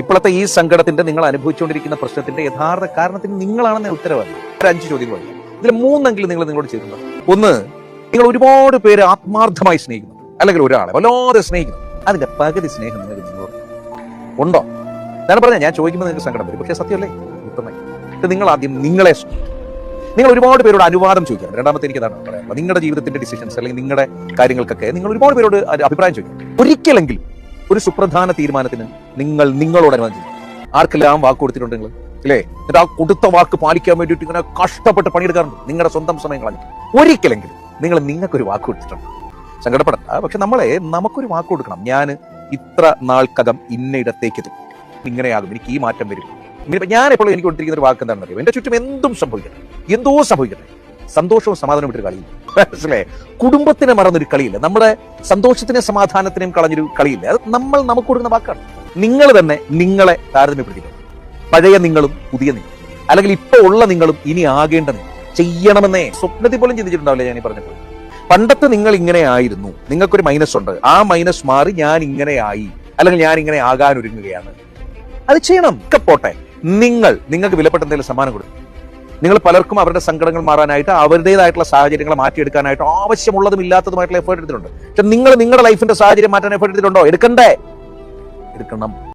ഇപ്പോഴത്തെ ഈ സങ്കടത്തിന്റെ നിങ്ങൾ അനുഭവിച്ചുകൊണ്ടിരിക്കുന്ന പ്രശ്നത്തിന്റെ യഥാർത്ഥ കാരണത്തിന് നിങ്ങളാണെന്ന് ഉത്തരവാദി. ഒരു 5 ചോദ്യങ്ങൾ വന്നു. ഇതിൽ 3 നിങ്ങൾ നിങ്ങളോട് ചെയ്യുന്നു. ഒന്ന്, നിങ്ങൾ ഒരുപാട് പേര് ആത്മാർത്ഥമായി സ്നേഹിക്കുന്നു, അല്ലെങ്കിൽ ഒരാളെ വല്ലാതെ സ്നേഹിക്കുന്നു. അതിന്റെ പകുതി സ്നേഹം നിങ്ങൾക്ക് നിങ്ങളോട് ഉണ്ടോ? ഞാൻ പറഞ്ഞ ഞാൻ ചോദിക്കുമ്പോൾ നിങ്ങൾക്ക് സങ്കടം വരും, പക്ഷേ സത്യമല്ലേ? ഉത്തമമായി നിങ്ങൾ ആദ്യം നിങ്ങളെ നിങ്ങൾ ഒരുപാട് പേരോട് അനുവാദം ചോദിക്കണം. രണ്ടാമത്തെ എനിക്ക് അതാണ് പറയാനുള്ളത്. നിങ്ങളുടെ ജീവിതത്തിന്റെ ഡിസിഷൻസ് അല്ലെങ്കിൽ നിങ്ങളുടെ കാര്യങ്ങൾക്കൊക്കെ നിങ്ങൾ ഒരുപാട് പേരോട് അഭിപ്രായം ചോദിക്കണം. ഒരിക്കലെങ്കിലും ഒരു സുപ്രധാന തീരുമാനത്തിന് നിങ്ങളോട് അനുവാദം ചെയ്യും. ആർക്കെല്ലാം വാക്ക് കൊടുത്തിട്ടുണ്ട് നിങ്ങൾ, ഇല്ലേ? എന്നിട്ട് ആ കൊടുത്ത വാക്ക് പാലിക്കാൻ വേണ്ടിയിട്ട് ഇങ്ങനെ കഷ്ടപ്പെട്ട് പണിയെടുക്കാറുണ്ട് നിങ്ങളുടെ സ്വന്തം സമയം കളഞ്ഞു. ഒരിക്കലെങ്കിലും നിങ്ങൾക്കൊരു വാക്ക് കൊടുത്തിട്ടുണ്ട്. സങ്കടപ്പെടണ്ട, പക്ഷെ നമുക്കൊരു വാക്ക് കൊടുക്കണം. ഞാൻ ഇത്ര നാൾക്കകം ഇന്ന ഇടത്തേക്ക് എത്തും, ഇങ്ങനെയാകും, എനിക്ക് ഈ മാറ്റം വരും. ഞാൻ എപ്പോഴും എനിക്ക് കൊടുത്തിരിക്കുന്ന ഒരു വാക്ക് എന്താണെന്ന് അറിയാം. എന്റെ ചുറ്റും എന്തും സംഭവിക്കട്ടെ, എന്തോ സംഭവിക്കട്ടെ, സന്തോഷവും സമാധാനവും വിട്ടൊരു കളിയില്ല. മനസ്സിലായേ? കുടുംബത്തിനെ മറന്നൊരു കളിയില്ല, നമ്മുടെ സന്തോഷത്തിനെയും സമാധാനത്തിനെയും കളഞ്ഞൊരു കളിയില്ല. അത് നമുക്ക് കൊടുക്കുന്ന വാക്കാണ്. നിങ്ങൾ തന്നെ നിങ്ങളെ താരതമ്യപ്പെടുത്തിക്കണം. പഴയ നിങ്ങളും പുതിയ നിങ്ങളും, അല്ലെങ്കിൽ ഇപ്പൊ ഉള്ള നിങ്ങളും ഇനി ആകേണ്ട നിങ്ങൾ ചെയ്യണമെന്നേ സ്വപ്നത്തിൽ പോലും ചിന്തിച്ചിട്ടുണ്ടാവില്ല. ഞാൻ ഈ പറഞ്ഞപ്പോൾ പണ്ടത്തെ നിങ്ങൾ ഇങ്ങനെ ആയിരുന്നു, നിങ്ങൾക്കൊരു മൈനസ് ഉണ്ട്, ആ മൈനസ് മാറി ഞാൻ ഇങ്ങനെ ആയി, അല്ലെങ്കിൽ ഞാൻ ഇങ്ങനെ ആകാൻ ഒരുങ്ങുകയാണ്. അത് ചെയ്യണം. ഒക്കെ പോട്ടെ, നിങ്ങൾക്ക് വിലപ്പെട്ട എന്തെങ്കിലും സമ്മാനം കൊടുക്കും. നിങ്ങൾ പലർക്കും അവരുടെ സങ്കടങ്ങൾ മാറാനായിട്ട് അവരുടേതായിട്ടുള്ള സാഹചര്യങ്ങൾ മാറ്റിയെടുക്കാനായിട്ട് ആവശ്യമുള്ളതും ഇല്ലാത്തതുമായിട്ടുള്ള എഫേർട്ട് എടുത്തിട്ടുണ്ട്. പക്ഷെ നിങ്ങൾ നിങ്ങളുടെ ലൈഫിന്റെ സാഹചര്യം മാറ്റാൻ എഫേർട്ട് എടുത്തിട്ടുണ്ടോ? എടുക്കണം.